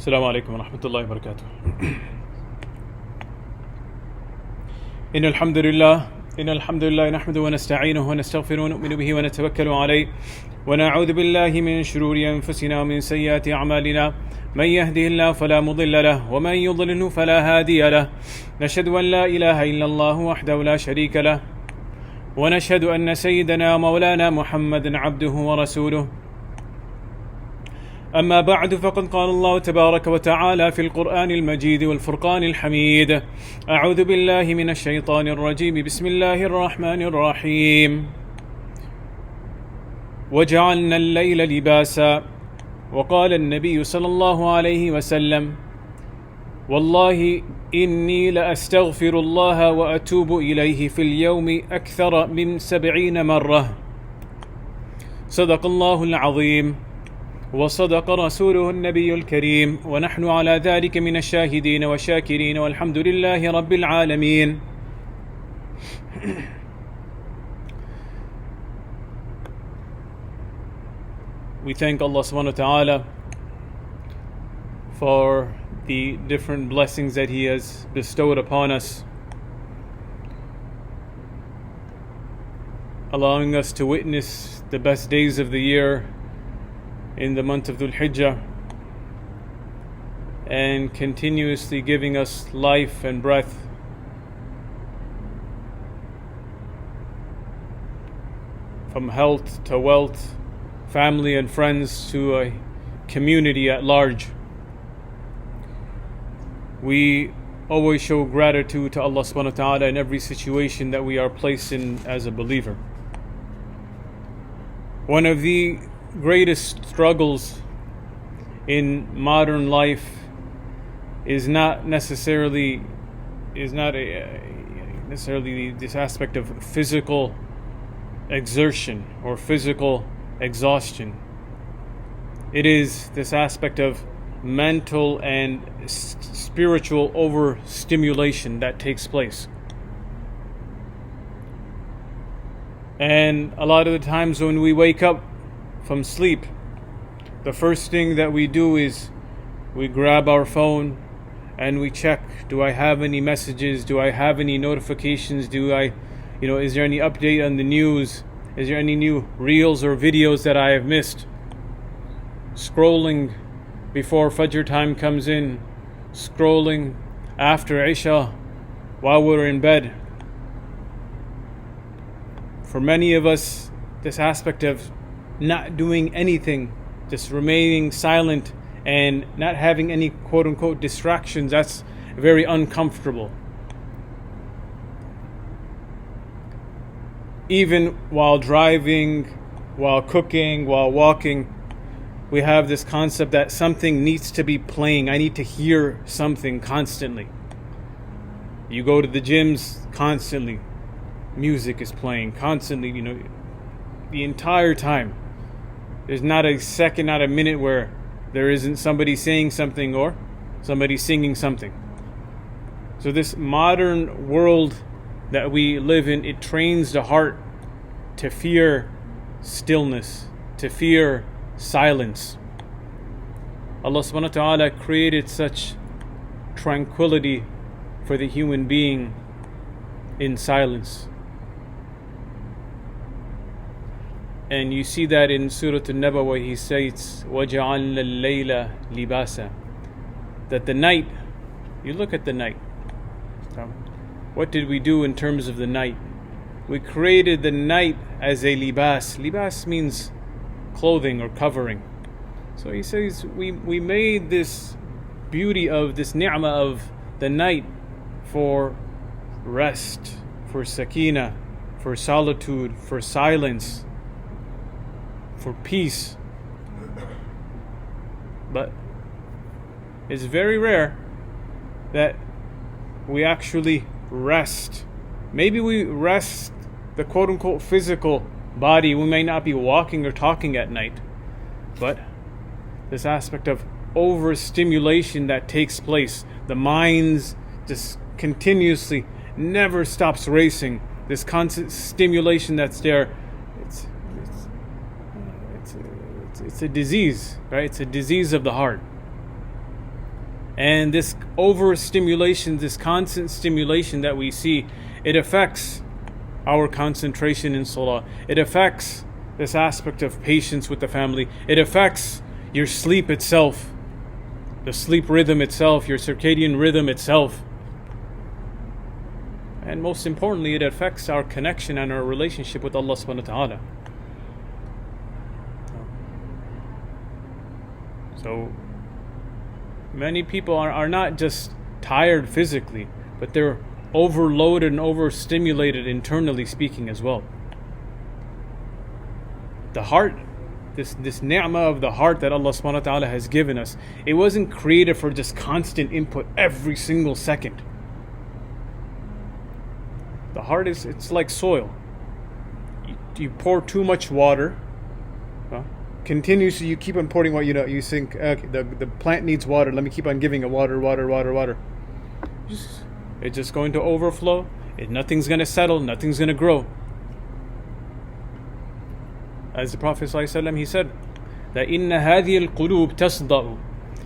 السلام عليكم ورحمة الله وبركاته. إن الحمد لله نحمده ونستعينه ونستغفره ونؤمن به ونتوكل عليه ونعوذ بالله من شرور أنفسنا ومن سيئات أعمالنا من يهده الله فلا مضل له ومن يضلله فلا هادي له نشهد أن لا إله إلا الله وحده لا شريك له ونشهد أن سيدنا مولانا محمد عبده ورسوله أما بعد فقد قال الله تبارك وتعالى في القرآن المجيد والفرقان الحميد أعوذ بالله من الشيطان الرجيم بسم الله الرحمن الرحيم وجعلنا الليل لباسا وقال النبي صلى الله عليه وسلم والله إني لأستغفر الله وأتوب إليه في اليوم أكثر من 70 مرة صدق الله العظيم وصدق رسوله النبي الكريم ونحن على ذلك من الشاهدين والشاكرين والحمد لله رب العالمين. We thank Allah subhanahu wa ta'ala for the different blessings that He has bestowed upon us, allowing us to witness the best days of the year in the month of Dhul Hijjah, and continuously giving us life and breath. From health to wealth, family and friends to a community at large. We always show gratitude to Allah subhanahu wa ta'ala in every situation that we are placed in as a believer. One of the greatest struggles in modern life is not necessarily this aspect of physical exertion or physical exhaustion. It is this aspect of mental and spiritual overstimulation that takes place. And a lot of the times when we wake up from sleep, the first thing that we do is we grab our phone and we check, do I have any messages? Do I have any notifications? Is there any update on the news? Is there any new reels or videos that I have missed? Scrolling before Fajr time comes in, scrolling after Isha while we're in bed. For many of us, this aspect of not doing anything, just remaining silent and not having any quote-unquote distractions, that's very uncomfortable. Even while driving, while cooking, while walking, we have this concept that something needs to be playing. I need to hear something constantly. You go to the gyms, constantly music is playing, constantly, the entire time. There's not a second, not a minute where there isn't somebody saying something or somebody singing something. So this modern world that we live in, it trains the heart to fear stillness, to fear silence. Allah subhanahu wa ta'ala created such tranquility for the human being in silence. And you see that in Surah An-Naba where He says, وَجَعَلْنَا اللَّيْلَ لِبَاسًا, that the night, you look at the night. What did we do in terms of the night? We created the night as a libas. Libas means clothing or covering. So He says we made this beauty of this ni'mah of the night for rest, for sakina, for solitude, for silence, for peace. But it's very rare that we actually rest. Maybe we rest the quote-unquote physical body. We may not be walking or talking at night, but this aspect of overstimulation that takes place, the mind's just continuously never stops racing, this constant stimulation that's there, it's a disease, right? It's a disease of the heart. And this overstimulation, this constant stimulation that we see, it affects our concentration in salah. It affects this aspect of patience with the family. It affects your sleep itself, the sleep rhythm itself, your circadian rhythm itself. And most importantly, it affects our connection and our relationship with Allah subhanahu wa ta'ala. So many people are not just tired physically, but they're overloaded and overstimulated internally speaking as well. The heart, this ni'mah of the heart that Allah subhanahu wa ta'ala has given us, it wasn't created for just constant input every single second. The heart it's like soil. You pour too much water, continuously you keep on pouring what you think, okay, the plant needs water, let me keep on giving it water. It's just going to overflow. Nothing's going to settle, nothing's going to grow. As the Prophet ﷺ, he said that إِنَّ هَذِهِ الْقُلُوبِ تَصْدَأُ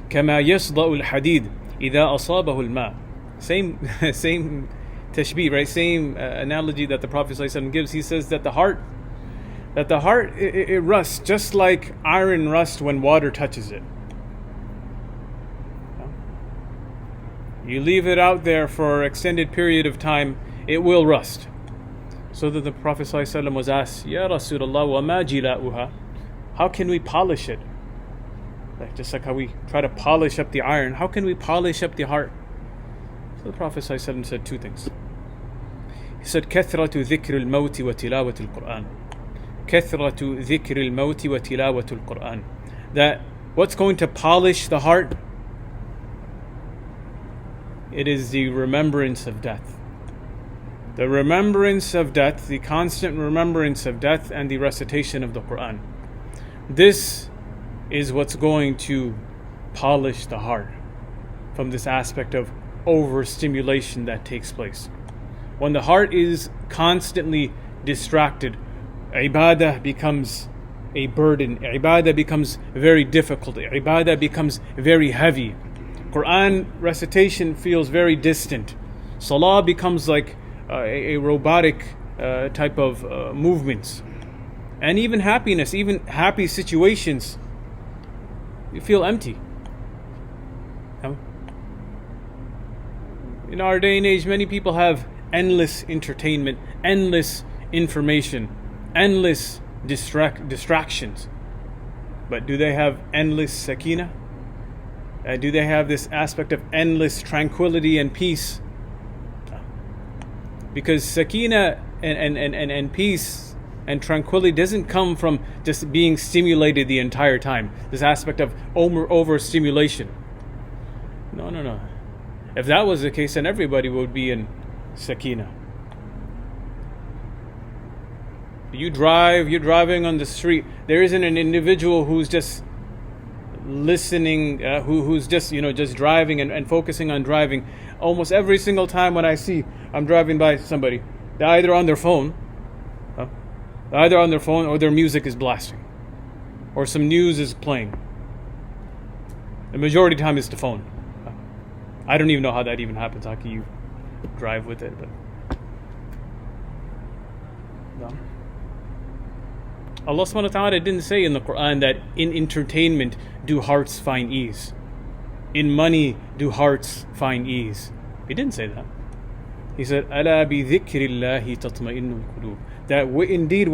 كَمَا يَصْدَأُ الْحَدِيدِ إِذَا أَصَابَهُ الْمَاءِ. Same tashbih, right? Same analogy that the Prophet ﷺ gives. He says that the heart it rusts just like iron rusts when water touches it. You leave it out there for an extended period of time, it will rust. So that the Prophet ﷺ was asked, Ya Rasulullah, wa ma jila'uha? How can we polish it? Just like how we try to polish up the iron, how can we polish up the heart? So the Prophet ﷺ said two things. He said, كثرة ذكر الموت وتلاوة القرآن. كثرة ذكر الموت وتلاوة القرآن. That what's going to polish the heart? It is the remembrance of death. The remembrance of death, the constant remembrance of death, and the recitation of the Qur'an. This is what's going to polish the heart from this aspect of overstimulation that takes place. When the heart is constantly distracted, ibadah becomes a burden. Ibadah becomes very difficult. Ibadah becomes very heavy. Qur'an recitation feels very distant. Salah becomes like a robotic type of movements. And even happiness, even happy situations, you feel empty. In our day and age, many people have endless entertainment, endless information, endless distractions. But do they have endless sakina? Do they have this aspect of endless tranquility and peace? Because sakina and peace and tranquility doesn't come from just being stimulated the entire time. This aspect of overstimulation. No. If that was the case, then everybody would be in sakina. You're driving on the street. There isn't an individual who's just listening, who's just driving and focusing on driving. Almost every single time when I'm driving by somebody, they're either on their phone, or their music is blasting, or some news is playing. The majority of the time it's the phone. I don't even know how that even happens. How can you drive with it? But no. Allah subhanahu wa ta'ala didn't say in the Qur'an that in entertainment do hearts find ease. In money do hearts find ease. He didn't say that. He said, "Ala bi dhikrillahi tatma'innul qulub." That indeed,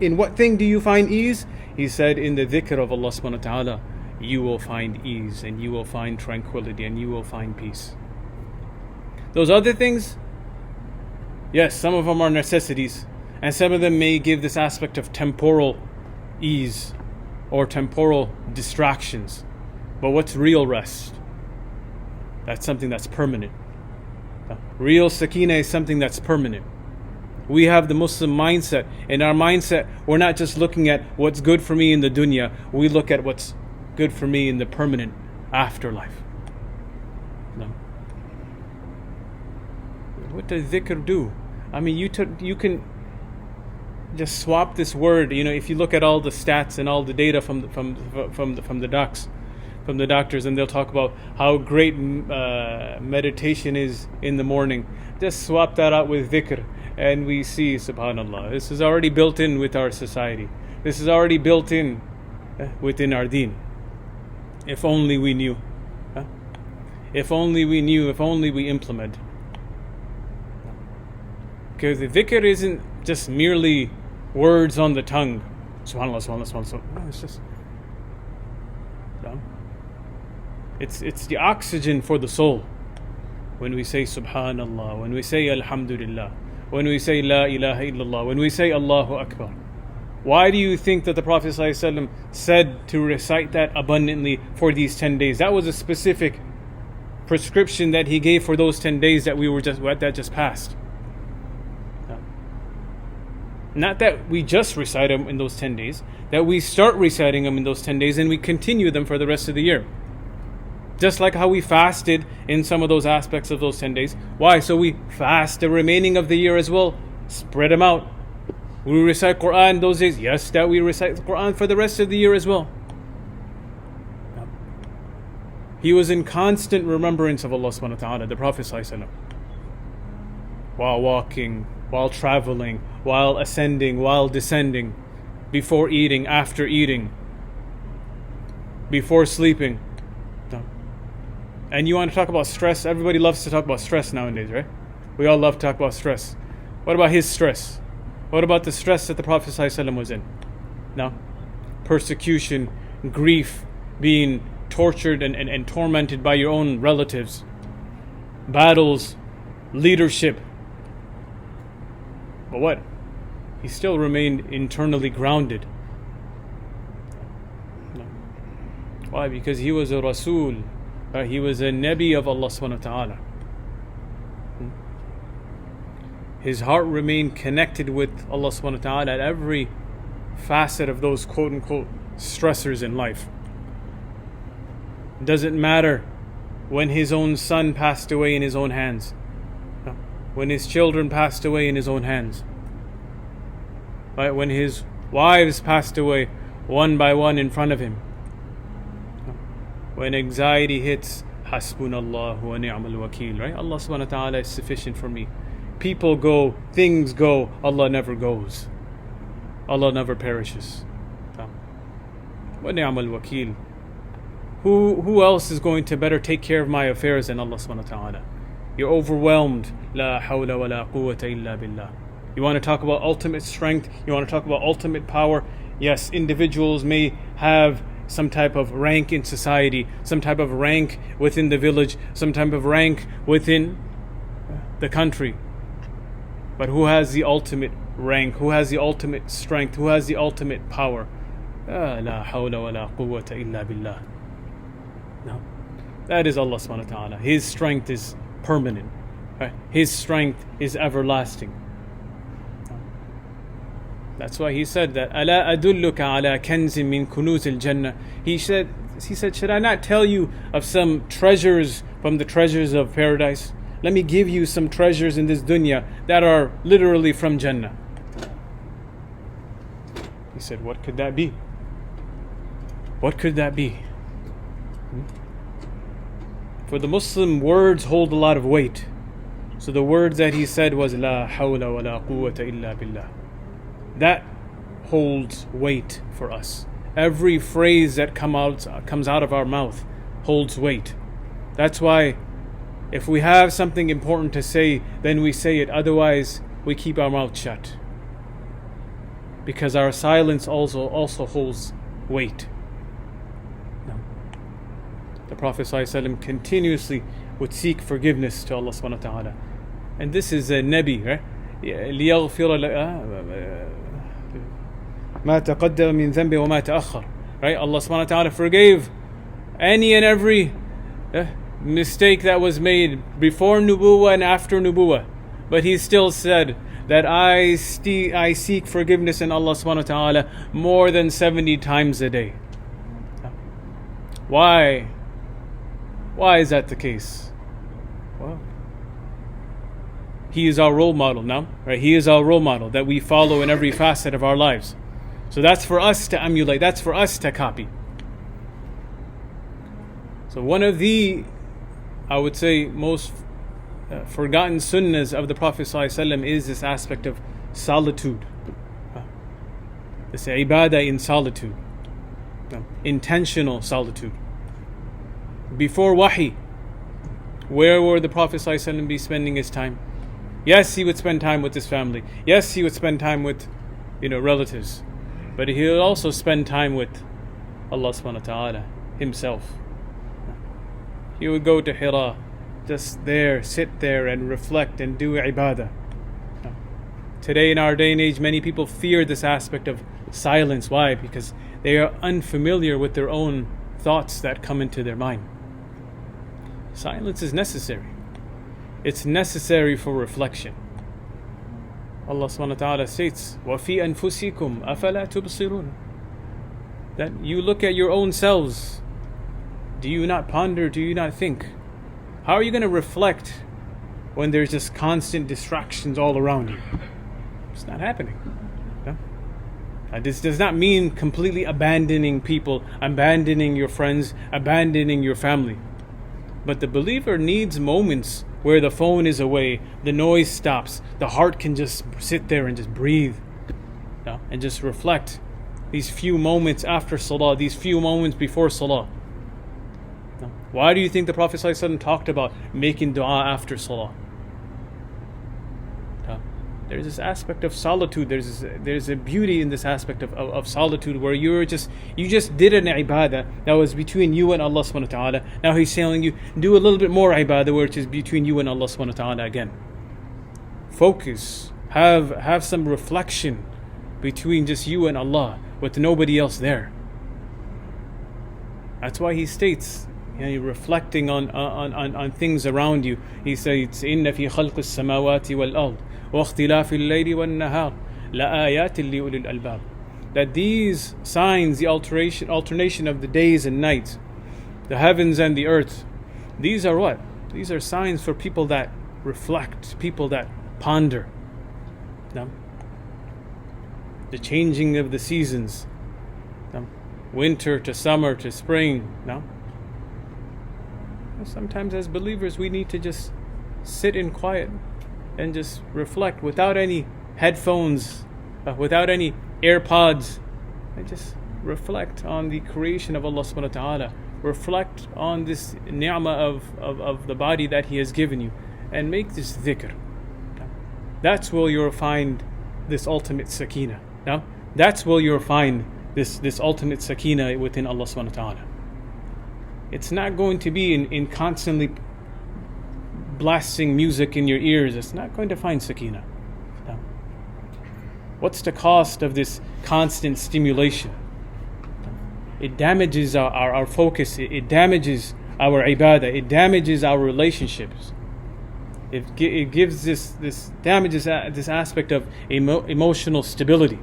in what thing do you find ease? He said, in the dhikr of Allah subhanahu wa ta'ala, you will find ease, and you will find tranquility, and you will find peace. Those other things, yes, some of them are necessities, and some of them may give this aspect of temporal ease or temporal distractions. But what's real rest? That's something that's permanent. Real sakina is something that's permanent. We have the Muslim mindset. In our mindset, we're not just looking at what's good for me in the dunya. We look at what's good for me in the permanent afterlife. No. What does dhikr do? I mean, you can just swap this word. If you look at all the stats and all the data from the docs, from the doctors, and they'll talk about how great meditation is in the morning. Just swap that out with dhikr, and we see, subhanallah, this is already built in with our society. This is already built in within our deen. If only we knew. If only we knew, if only we implement. Because the dhikr isn't just merely words on the tongue. Subhanallah, subhanallah, subhanallah. No, it's just... No. It's the oxygen for the soul. When we say subhanallah, when we say alhamdulillah, when we say la ilaha illallah, when we say Allahu Akbar. Why do you think that the Prophet ﷺ said to recite that abundantly for these 10 days? That was a specific prescription that he gave for those 10 days that just passed. Not that we just recite them in those 10 days, that we start reciting them in those 10 days and we continue them for the rest of the year. Just like how we fasted in some of those aspects of those 10 days. Why? So we fast the remaining of the year as well. Spread them out. We recite Qur'an those days. Yes, that we recite the Qur'an for the rest of the year as well. He was in constant remembrance of Allah subhanahu wa ta'ala, the Prophet ﷺ. While walking, while traveling, while ascending, while descending, before eating, after eating, before sleeping. And you want to talk about stress? Everybody loves to talk about stress nowadays, right? We all love to talk about stress. What about his stress? What about the stress that the Prophet ﷺ was in? No? Persecution, grief, being tortured and tormented by your own relatives, battles, leadership. But what? He still remained internally grounded. No. Why? Because he was a Rasul. He was a Nabi of Allah subhanahu wa ta'ala. His heart remained connected with Allah subhanahu wa ta'ala at every facet of those quote unquote stressors in life. It doesn't matter when his own son passed away in his own hands, when his children passed away in his own hands, right? When his wives passed away one by one in front of him. When anxiety hits, hasbunallah wa ni'mal wakeel, right? Allah subhanahu wa ta'ala is sufficient for me. People go, things go, Allah never goes. Allah never perishes. Wa ni'mal wakeel. Who else is going to better take care of my affairs than Allah subhanahu wa ta'ala? You're overwhelmed. La hawla wa la quwwata illa billah. You want to talk about ultimate strength? You want to talk about ultimate power? Yes, individuals may have some type of rank in society, some type of rank within the village, some type of rank within the country. But who has the ultimate rank? Who has the ultimate strength? Who has the ultimate power? La hawla wa la quwwata illa billah. No. That is Allah subhanahu wa ta'ala. His strength is permanent. Right? His strength is everlasting. That's why he said that Ala adulluka ala kanzin min kunuzil jannah. He said, should I not tell you of some treasures from the treasures of paradise? Let me give you some treasures in this dunya that are literally from Jannah. He said, what could that be? What could that be? For the Muslim, words hold a lot of weight. So the words that he said was La hawla wa la quwwata illa billah. That holds weight for us. Every phrase that comes out of our mouth holds weight. That's why if we have something important to say, then we say it. Otherwise, we keep our mouth shut. Because our silence also holds weight. The Prophet ﷺ continuously would seek forgiveness to Allah subhanahu wa ta'ala. And this is a Nabi, right? لِيَغْفِرَ ما تقدم من ذنب وما تأخر. Right? Allah subhanahu wa ta'ala forgave any and every mistake that was made before nubuwah and after nubuwah. But he still said that I seek forgiveness in Allah subhanahu wa ta'ala more than 70 times a day. Why? Why is that the case? Well, he is our role model now, right? He is our role model that we follow in every facet of our lives. So that's for us to emulate. That's for us to copy. So one of the, I would say, most forgotten sunnahs of the Prophet ﷺ is this aspect of solitude. This ibadah in solitude. Intentional solitude. Before wahi, where would the Prophet ﷺ be spending his time? Yes, he would spend time with his family. Yes, he would spend time with, relatives. But he would also spend time with Allah subhanahu wa ta'ala himself. He would go to Hira, just there, sit there and reflect and do ibadah. Today in our day and age, many people fear this aspect of silence. Why? Because they are unfamiliar with their own thoughts that come into their mind. Silence is necessary. It's necessary for reflection. Allah subhanahu wa ta'ala states, وَفِي أَنفُسِكُمْ أَفَلَا تُبْصِرُونَ, that you look at your own selves. Do you not ponder? Do you not think? How are you going to reflect when there's just constant distractions all around you? It's not happening. No? This does not mean completely abandoning people, abandoning your friends, abandoning your family. But the believer needs moments where the phone is away, the noise stops, the heart can just sit there and just breathe, and just reflect. These few moments after salah, these few moments before salah. Why do you think the Prophet ﷺ talked about making dua after salah? There's this aspect of solitude. There's a beauty in this aspect of solitude where you just did an ibadah that was between you and Allah subhanahu wa ta'ala. Now He's telling you, do a little bit more ibadah which is between you and Allah subhanahu wa ta'ala again. Focus. Have some reflection between just you and Allah with nobody else there. That's why He states, you're reflecting on things around you. He says, إِنَّ فِي خَلْقِ السَّمَاوَاتِ وَالْأَرْضِ وَاخْتِلَافِ اللَّيْلِ وَالنَّهَارِ لَآيَاتٍ لِأُولِي الْأَلْبَابِ, that these signs, the alternation of the days and nights, the heavens and the earth, these are what? These are signs for people that reflect, people that ponder. The changing of the seasons, winter to summer to spring. Sometimes as believers we need to just sit in quiet and just reflect without any headphones, without any AirPods, and just reflect on the creation of Allah subhanahu wa ta'ala. Reflect on this ni'mah of the body that He has given you, and make this dhikr. That's where you'll find this ultimate sakina. That's where you'll find this ultimate sakina within Allah subhanahu wa ta'ala. It's not going to be in constantly blasting music in your ears. It's not going to find sakina. What's the cost of this constant stimulation? It damages our focus. It damages our ibadah. It damages our relationships. It gives this damages this aspect of emotional stability.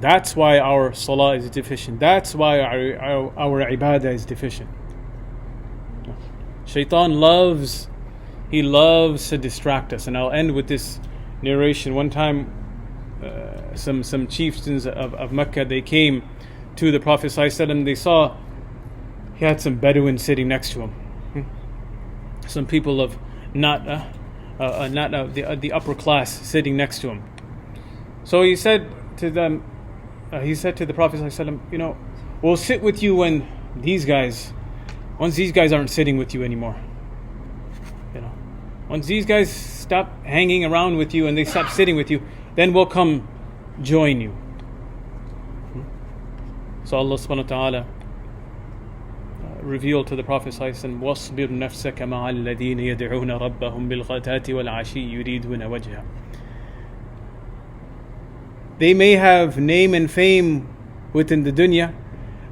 That's why our salah is deficient. That's why our ibadah is deficient. Shaitan loves to distract us. And I'll end with this narration. One time, some chieftains of Mecca, they came to the Prophet ﷺ. They saw he had some Bedouins sitting next to him. Some people of not the upper class sitting next to him. So he said to them, he said to the Prophet ﷺ, we'll sit with you once these guys aren't sitting with you anymore. Once these guys stop hanging around with you and they stop sitting with you, then we'll come join you. So Allah subhanahu wa ta'ala revealed to the Prophet ﷺ, وَاصْبِرْ نَفْسَكَ مَعَ الَّذِينَ يَدْعُونَ رَبَّهُمْ بِالْغَدَاةِ وَالْعَشِيِّ يُرِيدُونَ وَجْهَهُ. They may have name and fame within the dunya,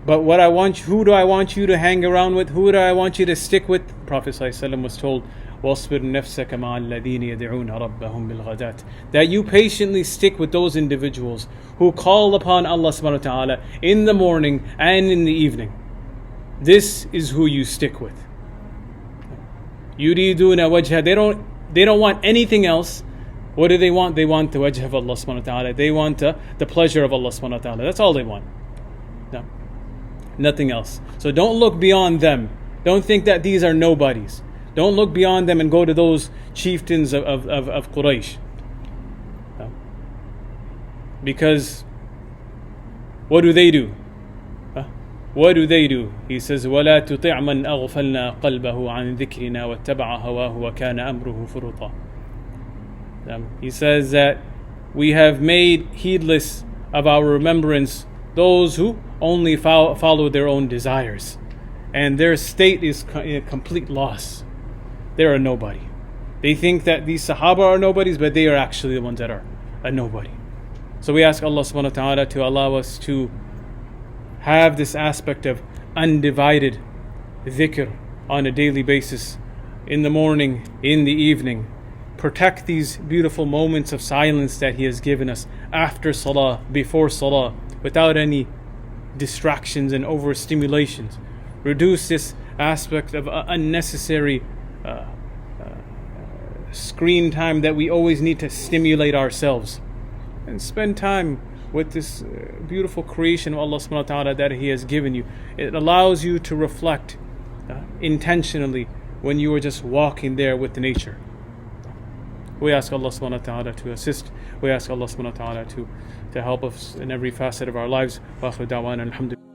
but who do I want you to hang around with? Who do I want you to stick with? The Prophet ﷺ was told, وَاصْبِرْ نَفْسَكَ مَعَ الَّذِينَ يَدْعُونَ رَبَّهُمْ بِالْغَدَاةِ, that you patiently stick with those individuals who call upon Allah subhanahu wa ta'ala in the morning and in the evening. This is who you stick with. يُرِيدُونَ وَجْهَ, they don't want anything else. What do they want? They want the wajh of Allah subhanahu wa ta'ala. They want the pleasure of Allah subhanahu wa ta'ala. That's all they want. No. Nothing else. So don't look beyond them. Don't think that these are nobodies. Don't look beyond them and go to those chieftains of Quraysh. Because what do they do? What do they do? He says, وَلَا تُطِعْ مَنْ أَغْفَلْنَا قَلْبَهُ عَنْ ذِكْرِنَا وَاتَّبَعَ هَوَاهُ وَكَانَ أَمْرُهُ فُرُطًا. He says that we have made heedless of our remembrance those who only follow their own desires, and their state is in complete loss. They are nobody. They think that these Sahaba are nobodies, but they are actually the ones that are a nobody. So we ask Allah subhanahu wa ta'ala to allow us to have this aspect of undivided dhikr on a daily basis, in the morning, in the evening. Protect these beautiful moments of silence that He has given us after salah, before salah, without any distractions and overstimulations. Reduce this aspect of unnecessary screen time that we always need to stimulate ourselves, and spend time with this beautiful creation of Allah subhanahu wa ta'ala that He has given you. It allows you to reflect intentionally when you are just walking there with the nature. We ask Allah subhanahu wa ta'ala to assist. We ask Allah subhanahu wa ta'ala to help us in every facet of our lives. Wa akhiru da'wana alhamdulillah.